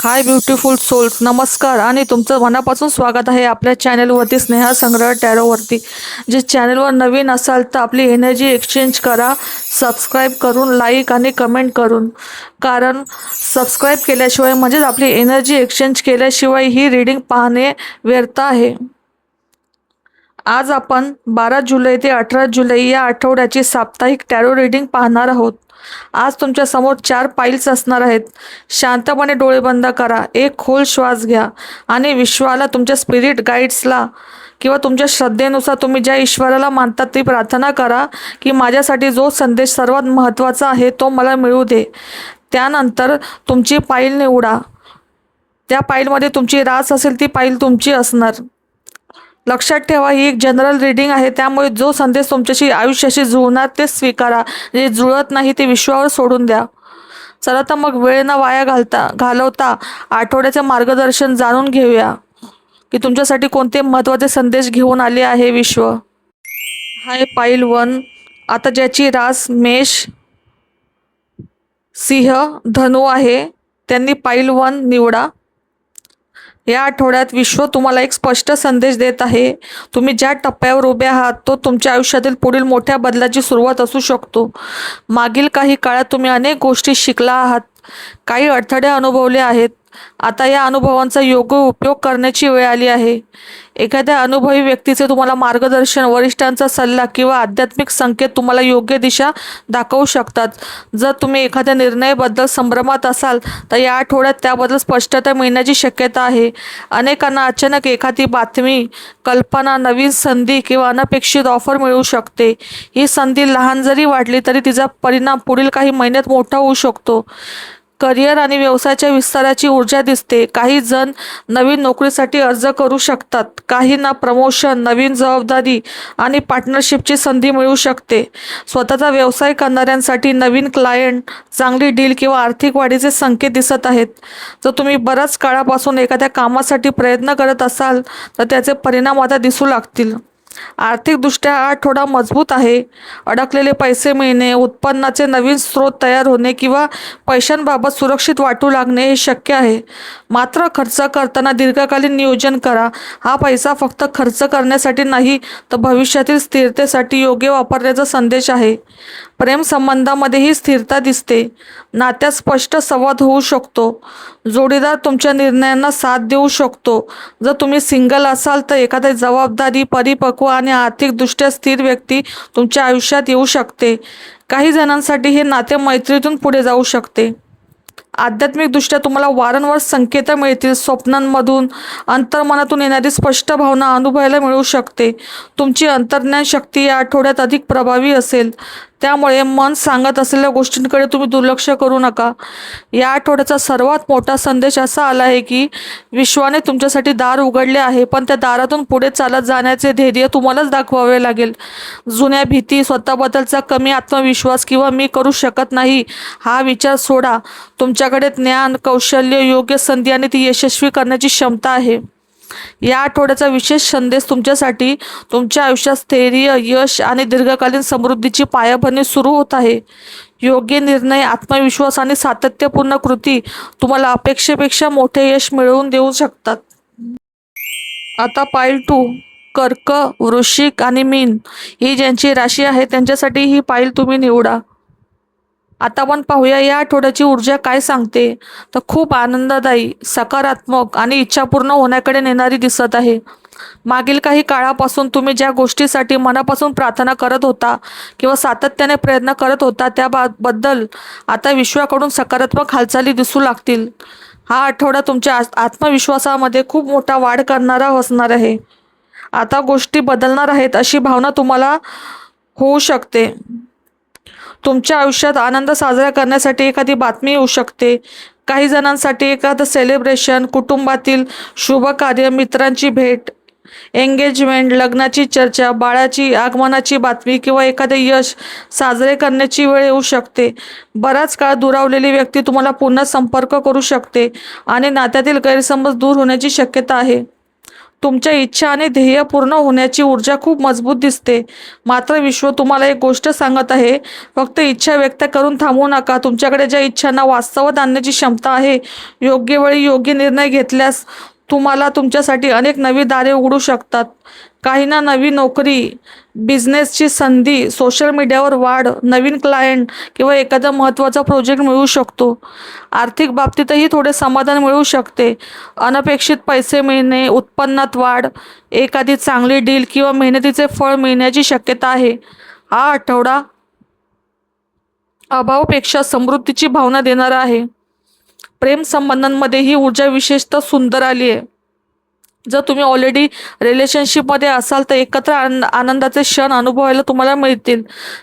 हाय beautiful souls, नमस्कार आणि तुमचं मनापासून स्वागत आहे आपल्या चॅनलवरती स्नेहा संग्रह टॅरोवरती. जे चॅनलवर नवीन असाल तर आपली एनर्जी एक्सचेंज करा, सबस्क्राईब करून, लाईक आणि कमेंट करून. कारण सबस्क्राईब केल्याशिवाय म्हणजेच आपली एनर्जी एक्सचेंज केल्याशिवाय ही रीडिंग पाहणे व्यर्थ आहे. आज आपण 12 जुलै ते 18 जुलै या आठवड्याची साप्ताहिक टॅरो रीडिंग पाहणार आहोत. आज तुमच्या समोर 4 पाईल्स असणार आहेत. शांतपणे डोळे बंद करा, एक खोल श्वास घ्या आणि विश्वाला, तुमच्या स्पिरिट गाईड्सला किंवा तुमच्या श्रद्धेनुसार तुम्ही ज्या ईश्वराला मानतात ती प्रार्थना करा की माझ्यासाठी जो संदेश सर्वात महत्त्वाचा आहे तो मला मिळू दे. त्यानंतर तुमची पाईल निवडा. त्या पाईलमध्ये तुमची रास असेल ती पाईल तुमची असणार. लक्षात ठेवा, ही एक जनरल रीडिंग आहे, त्यामुळे जो संदेश तुमच्याशी आयुष्याशी जुळणार ते स्वीकारा, जे जुळत नाही ते विश्वावर सोडून द्या. चला तर मग वेळ न वाया घालवता आठवड्याचे मार्गदर्शन जाणून घेऊया की तुमच्यासाठी कोणते महत्त्वाचे संदेश घेऊन आले आहे विश्व. हाय पाईल 1. आता ज्याची रास मेष, सिंह, धनु आहे त्यांनी पाईल 1 निवडा. या आठवड्यात विश्व तुम्हाला एक स्पष्ट संदेश देत आहे. तुम्ही ज्या टप्प्यावर उभे आहात तो तुमच्या आयुष्यातील पुढील मोठ्या बदलाची सुरुवात असू शकतो. मागील काही काळात तुम्ही अनेक गोष्टी शिकला आहात, काही अडथळे अनुभवले आहेत. आता या अनुभवांचा योग्य उपयोग करण्याची वेळ आली आहे. एखाद्या अनुभवी व्यक्तीचे तुम्हाला मार्गदर्शन, वरिष्ठांचा सल्ला किंवा आध्यात्मिक संकेत तुम्हाला योग्य दिशा दाखवू शकतात. जर तुम्ही एखाद्या निर्णयाबद्दल संभ्रमात असाल तर या आठवड्यात त्याबद्दल स्पष्टता मिळण्याची शक्यता आहे. अनेकांना अचानक एखादी बातमी, कल्पना, नवीन संधी किंवा अनपेक्षित ऑफर मिळू शकते. ही संधी लहान जरी वाटली तरी तिचा परिणाम पुढील काही महिन्यात मोठा होऊ शकतो. करिअर आणि व्यवसायाच्या विस्ताराची ऊर्जा दिसते. काही जण नवीन नोकरीसाठी अर्ज करू शकतात. काहींना प्रमोशन, नवीन जबाबदारी आणि पार्टनरशिपची संधी मिळू शकते. स्वतःचा व्यवसाय करणाऱ्यांसाठी नवीन क्लायंट, चांगली डील किंवा आर्थिक वाढीचे संकेत दिसत आहेत. जर तुम्ही बऱ्याच काळापासून एखाद्या कामासाठी प्रयत्न करत असाल तर त्याचे परिणाम आता दिसू लागतील. आर्थिकदृष्ट्या हा आठवडा मजबूत आहे. अडकलेले पैसे मिळणे, उत्पन्नाचे नवीन स्रोत तयार होणे किंवा पैशांबाबत सुरक्षित वाटू लागणे हे शक्य आहे. मात्र खर्च करताना दीर्घकालीन नियोजन करा. हा पैसा फक्त खर्च करण्यासाठी नाही तर भविष्यातील स्थिरतेसाठी योग्य वापरण्याचा संदेश आहे. प्रेम संबंधामध्येही स्थिरता दिसते. नात्यात स्पष्ट संवाद होऊ शकतो. जोडीदार तुमच्या निर्णयांना साथ देऊ शकतो. जर तुम्ही सिंगल असाल तर एखादी जबाबदारी, परिपक्व आणि आर्थिकदृष्ट्या स्थिर व्यक्ती तुमच्या आयुष्यात येऊ शकते. काही जणांसाठी हे नाते मैत्रीतून पुढे जाऊ शकते. आध्यात्मिकदृष्ट्या तुम्हाला वारंवार संकेत मिळतील. स्वप्नांमधून, अंतर्मनातून येणारी स्पष्ट भावना अनुभवायला मिळू शकते. तुमची अंतर्ज्ञान शक्ती या आठवड्यात अधिक प्रभावी असेल, त्यामुळे मन सांगत असलेल्या गोष्टींकडे तुम्ही दुर्लक्ष करू नका. या आठवड्याचा सर्वात मोठा संदेश असा आला आहे की विश्वाने तुमच्यासाठी दार उघडले आहे, पण त्या दारातून पुढे चालत जाण्याचे धैर्य तुम्हालाच दाखवावे लागेल. जुन्या भीती, स्वतःबद्दलचा कमी आत्मविश्वास किंवा मी करू शकत नाही हा विचार सोडा. तुमच्याकडे ज्ञान, कौशल्य, योग्य संधी आणि ती यशस्वी करण्याची क्षमता आहे. या आठवड्याचा विशेष संदेश तुमच्यासाठी तुमच्या आयुष्यात स्थैर्य, यश आणि दीर्घकालीन समृद्धीची पायाभरणी सुरू होत आहे. योग्य निर्णय, आत्मविश्वास आणि सातत्यपूर्ण कृती तुम्हाला अपेक्षेपेक्षा मोठे यश मिळवून देऊ शकतात. आता पाईल 2. कर्क, वृश्चिक आणि मीन ही ज्यांची राशी आहे त्यांच्यासाठी ही पाईल तुम्ही निवडा. आता आपण पाहूया या आठवड्याची ऊर्जा काय सांगते. तर खूप आनंददायी, सकारात्मक आणि इच्छा पूर्ण होण्याकडे नेणारी दिसत आहे. मागील काही काळापासून तुम्ही ज्या गोष्टीसाठी मनापासून प्रार्थना करत होता किंवा सातत्याने प्रयत्न करत होता त्याबद्दल आता विश्वाकडून सकारात्मक हालचाली दिसू लागतील. हा आठवडा तुमच्या आत्मविश्वासामध्ये खूप मोठा वाढ करणारा असणार आहे. आता गोष्टी बदलणार आहेत अशी भावना तुम्हाला होऊ शकते. तुमच्या आयुष्यात आनंद साजरा करण्यासाठी एखादी बातमी येऊ शकते. काही जणांसाठी एखादं सेलिब्रेशन, कुटुंबातील शुभ कार्य, मित्रांची भेट, एंगेजमेंट, लग्नाची चर्चा, बाळाची आगमनाची बातमी किंवा एखादे यश साजरे करण्याची वेळ येऊ शकते. बराच काळ दुरावलेली व्यक्ती तुम्हाला पुन्हा संपर्क करू शकते आणि नात्यातील गैरसमज दूर होण्याची शक्यता आहे. तुमच्या इच्छा आणि ध्येय पूर्ण होण्याची ऊर्जा खूप मजबूत दिसते. मात्र विश्व तुम्हाला एक गोष्ट सांगत आहे, फक्त इच्छा व्यक्त करून थांबू नका. तुमच्याकडे ज्या इच्छांना वास्तवात आणण्याची क्षमता आहे, योग्य वेळी योग्य निर्णय घेतल्यास तुम्हाला तुमच्यासाठी अनेक नवी दारे उघडू शकतात. काहींना नवी नोकरी, बिझनेसची संधी, सोशल मीडियावर वाढ, नवीन क्लायंट किंवा एखादा महत्त्वाचा प्रोजेक्ट मिळू शकतो. आर्थिक बाबतीतही थोडे समाधान मिळू शकते. अनपेक्षित पैसे मिळणे, उत्पन्नात वाढ, एखादी चांगली डील किंवा मेहनतीचे फळ मिळण्याची शक्यता आहे. हा आठवडा अभावापेक्षा समृद्धीची भावना देणारा आहे. प्रेम संबंधांमध्ये ही ऊर्जा विशेषतः सुंदर आली आहे. जर तुम्ही ऑलरेडी रिलेशनशिपमध्ये असाल तर एकत्र आनंदाचे क्षण अनुभवायला तुम्हाला मिळतील.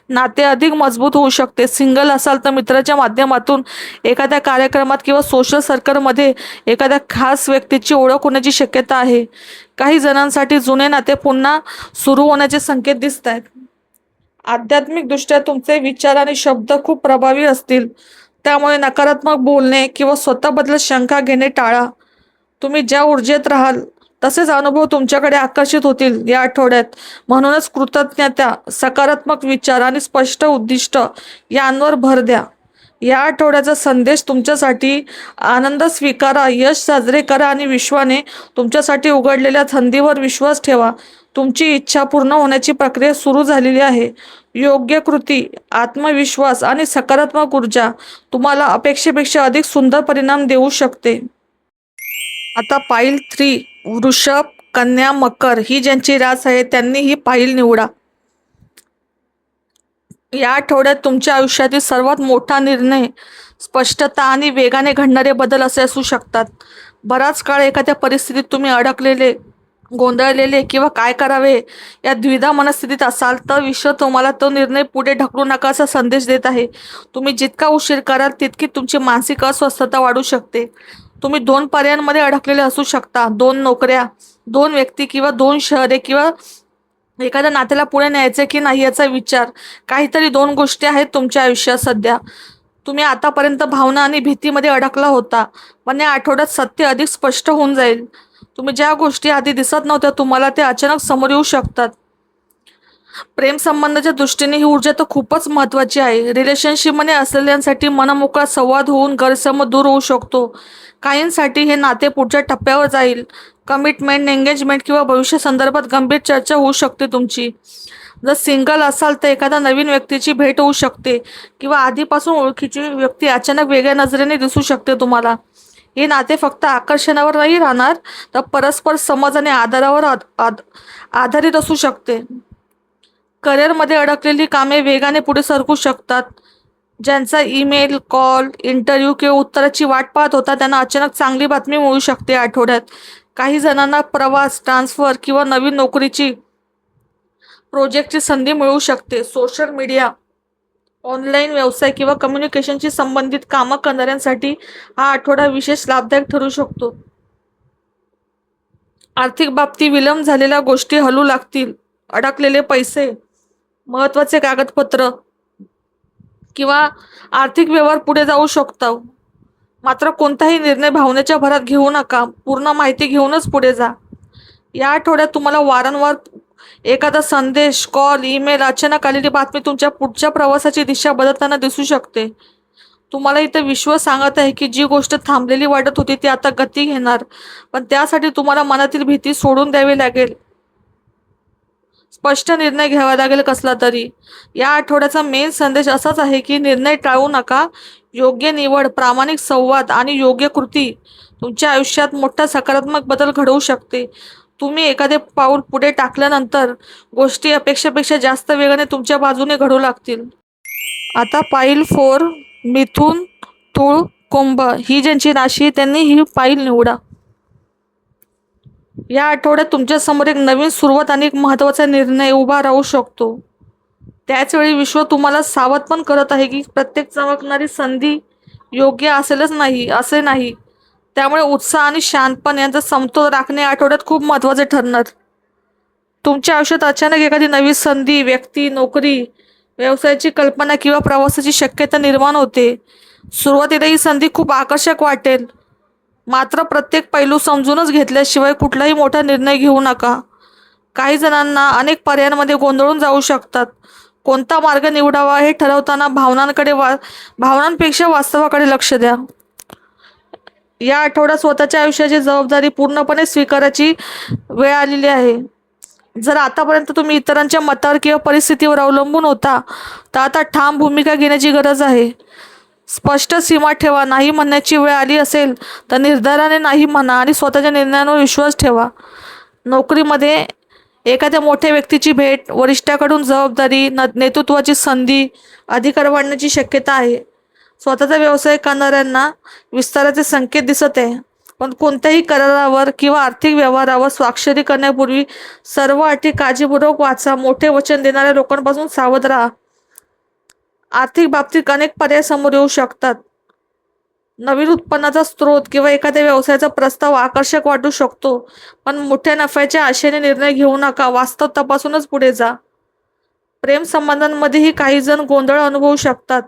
नाते अधिक मजबूत होऊ शकते. सिंगल असाल तर मित्राच्या माध्यमातून एखाद्या कार्यक्रमात किंवा सोशल सर्कलमध्ये एखाद्या खास व्यक्तीची ओळख होण्याची शक्यता आहे. काही जणांसाठी जुने नाते पुन्हा सुरू होण्याचे संकेत दिसत आहेत. आध्यात्मिकदृष्ट्या तुमचे विचार आणि शब्द खूप प्रभावी असतील. त्यामुळे नकारात्मक बोलणे किंवा स्वतःबद्दल शंका घेणे टाळा. तुम्ही ज्या ऊर्जेत राहाल तसेच अनुभव तुमच्याकडे आकर्षित होतील या आठवड्यात. म्हणूनच कृतज्ञता, सकारात्मक विचार आणि स्पष्ट उद्दिष्ट यांवर भर द्या. या आठवड्याचा संदेश तुमच्यासाठी: आनंद स्वीकारा, यश साजरे करा आणि विश्वाने तुमच्यासाठी उघडलेल्या संधीवर विश्वास ठेवा. तुमची इच्छा पूर्ण होण्याची प्रक्रिया सुरू झालेली आहे. योग्य कृती, आत्मविश्वास आणि सकारात्मक ऊर्जा तुम्हाला अपेक्षेपेक्षा अधिक सुंदर परिणाम देऊ शकते. आता पाईल 3, वृषभ, कन्या, मकर ही ज्यांची रास आहे त्यांनी ही पाईल निवडा. या आठवड्यात तुमच्या आयुष्यातील सर्वात मोठा निर्णय, स्पष्टता आणि वेगाने घडणारे बदल असे असू शकतात. बराच काळ एखाद्या परिस्थितीत तुम्ही अडकलेले, गोंधळलेले किंवा काय करावे या द्विधा मनस्थितीत असाल तर विश्व तुम्हाला तो निर्णय पुढे ढकलू नका असा संदेश देत आहे. तुम्ही जितका उशीर कराल तितकी तुमची मानसिक अस्वस्थता वाढू शकते. तुम्ही 2 पर्यायांमध्ये अडकलेले असू शकता. 2 नोकऱ्या, 2 व्यक्ती किंवा 2 शहरे किंवा एखाद्या नात्याला पुढे न्यायचे की नाही याचा विचार. काहीतरी 2 गोष्टी आहेत तुमच्या आयुष्यात सध्या. तुम्ही आतापर्यंत भावना आणि भीतीमध्ये अडकला होता, पण या आठवड्यात सत्य अधिक स्पष्ट होऊन जाईल. तुम्ही ज्या गोष्टी आधी दिसत नव्हत्या तुम्हाला ते अचानक समोर येऊ शकतात. प्रेम संबंधाच्या दृष्टीने ही ऊर्जा तर खूपच महत्त्वाची आहे. रिलेशनशिपमध्ये असलेल्यांसाठी मनमोकळा संवाद होऊन गैरसमज दूर होऊ शकतो. काहींसाठी हे नाते पुढच्या टप्प्यावर जाईल. कमिटमेंट, एंगेजमेंट किंवा भविष्य संदर्भात गंभीर चर्चा होऊ शकते तुमची. जर सिंगल असाल तर एखाद्या नवीन व्यक्तीची भेट होऊ शकते किंवा आधीपासून ओळखीची व्यक्ती अचानक वेगळ्या नजरेने दिसू शकते तुम्हाला. हे नाते फक्त आकर्षणावर नाही राहणार तर परस्पर समज आणि आधारावर आधारित असू शकते. करिअरमध्ये अडकलेली कामे वेगाने पुढे सरकू शकतात. ज्यांचा ईमेल, कॉल, इंटरव्ह्यू किंवा उत्तराची वाट पाहत होता त्यांना अचानक चांगली बातमी मिळू शकते आठवड्यात. काही जणांना प्रवास, ट्रान्सफर किंवा नवीन नोकरीची, प्रोजेक्टची संधी मिळू शकते. सोशल मीडिया, ऑनलाईन व्यवसाय किंवा कम्युनिकेशनशी संबंधित कामं करणाऱ्यांसाठी हा आठवडा विशेष लाभदायक ठरू शकतो. आर्थिक बाबतीत विलंब झालेल्या गोष्टी हलू लागतील. अडकलेले पैसे, महत्त्वाचे कागदपत्र किंवा आर्थिक व्यवहार पुढे जाऊ शकतो. मात्र कोणताही निर्णय भावनेच्या भरात घेऊ नका. पूर्ण माहिती घेऊनच पुढे जा. या आठवड्यात तुम्हाला वारंवार एखादा संदेश, कॉल, ईमेल, अचानक आलेली बातमी तुमच्या पुढच्या प्रवासाची दिशा बदलताना दिसू शकते. तुम्हाला इथं विश्व सांगत आहे की जी गोष्ट थांबलेली वाटत होती ती आता गती घेणार, पण त्यासाठी तुम्हाला मनातील भीती सोडून द्यावी लागेल. स्पष्ट निर्णय घ्यावा लागेल कसला तरी. या आठवड्याचा मेन संदेश असाच आहे की निर्णय टाळू नका. योग्य निवड, प्रामाणिक संवाद आणि योग्य कृती तुमच्या आयुष्यात मोठा सकारात्मक बदल घडवू शकते. तुम्ही एखादे पाऊल पुढे टाकल्यानंतर गोष्टी अपेक्षेपेक्षा जास्त वेगाने तुमच्या बाजूने घडू लागतील. आता पाईल 4, मिथुन, तुळ, कुंभ ही ज्यांची राशी त्यांनी ही पाईल निवडा. या आठवड्यात तुमच्या समोर एक नवीन सुरुवात आणि एक महत्त्वाचा निर्णय उभा राहू शकतो. त्याचवेळी विश्व तुम्हाला सावध पण करत आहे की प्रत्येक चमकणारी संधी योग्य असेलच नाही असे नाही. त्यामुळे उत्साह आणि शांतपण यांचा समतोल राखणे आठवड्यात खूप महत्त्वाचे ठरणार. तुमच्या आयुष्यात अचानक एखादी नवी संधी, व्यक्ती, नोकरी, व्यवसायाची कल्पना किंवा प्रवासाची शक्यता निर्माण होते. सुरुवातीला ही संधी खूप आकर्षक वाटेल, मात्र प्रत्येक पैलू समजूनच घेतल्याशिवाय कुठलाही मोठा निर्णय घेऊ नका. काही जणांना अनेक पर्यायांमध्ये गोंधळून जाऊ शकतात. कोणता मार्ग निवडावा हे ठरवताना भावनांपेक्षा वास्तवाकडे लक्ष द्या. या आठवड्यात स्वतःच्या आयुष्याची जबाबदारी पूर्णपणे स्वीकारायची वेळ आलेली आहे. जर आतापर्यंत तुम्ही इतरांच्या मतावर किंवा परिस्थितीवर अवलंबून होता, तर आता ठाम भूमिका घेण्याची गरज आहे. स्पष्ट सीमा ठेवा. नाही म्हणण्याची वेळ आली असेल तर निर्धाराने नाही म्हणा आणि स्वतःच्या निर्णयांवर विश्वास ठेवा. नोकरीमध्ये एखाद्या मोठ्या व्यक्तीची भेट, वरिष्ठाकडून जबाबदारी, नेतृत्वाची संधी, अधिकार वाढण्याची शक्यता आहे. स्वतःचा व्यवसाय करणाऱ्यांना विस्ताराचे संकेत दिसत आहे. पण कोणत्याही करारावर किंवा आर्थिक व्यवहारावर स्वाक्षरी करण्यापूर्वी सर्व अटी काळजीपूर्वक वाचा. मोठे वचन देणाऱ्या लोकांपासून सावध राहा. आर्थिक बाबतीत अनेक पर्याय समोर येऊ शकतात. नवीन उत्पन्नाचा स्रोत किंवा एखाद्या व्यवसायाचा प्रस्ताव आकर्षक वाटू शकतो, पण मोठ्या नफ्याच्या आशेने निर्णय घेऊ नका. वास्तव तपासूनच पुढे जा. प्रेम संबंधांमध्येही काही जण गोंधळ अनुभवू शकतात.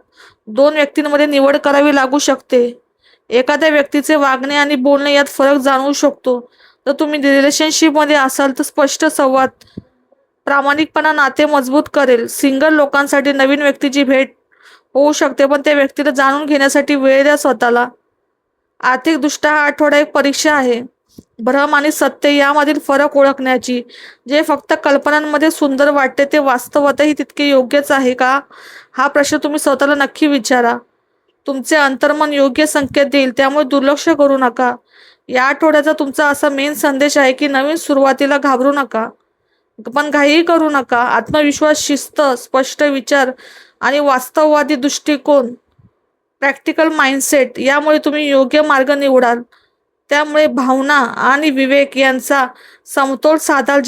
दोन व्यक्तींमध्ये निवड करावी लागू शकते. एखाद्या व्यक्तीचे वागणे आणि बोलणे यात फरक जाणवू शकतो. जर तुम्ही रिलेशनशिपमध्ये असाल तर स्पष्ट संवाद, प्रामाणिकपणा नाते मजबूत करेल. सिंगल लोकांसाठी नवीन व्यक्तीची भेट होऊ शकते, पण त्या व्यक्तीला जाणून घेण्यासाठी वेळ द्या स्वतःला. आर्थिकदृष्ट्या हा आठवडा एक परीक्षा आहे. भ्रम आणि सत्य यामधील फरक ओळखण्याची. जे फक्त कल्पनांमध्ये सुंदर वाटते ते वास्तवातही तितके योग्यच आहे का, हा प्रश्न तुम्ही स्वतःला नक्की विचारा. तुमचे अंतर्मन योग्य संकेत देईल, त्यामुळे दुर्लक्ष करू नका. या आठवड्याचा तुमचा असा मेन संदेश आहे की नवीन सुरुवातीला घाबरू नका, पण घाई करू नका. आत्मविश्वास, शिस्त, स्पष्ट विचार आणि वास्तववादी दृष्टिकोन, प्रॅक्टिकल माइंडसेट यामुळे तुम्ही योग्य मार्ग निवडाल. त्यामुळे भावना आणि विवेक यांचा समतोल साधाल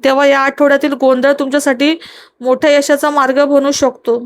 तेव्हा या आठवड्यातील गोंधळ तुमच्यासाठी मोठ्या यशाचा मार्ग बनू शकतो.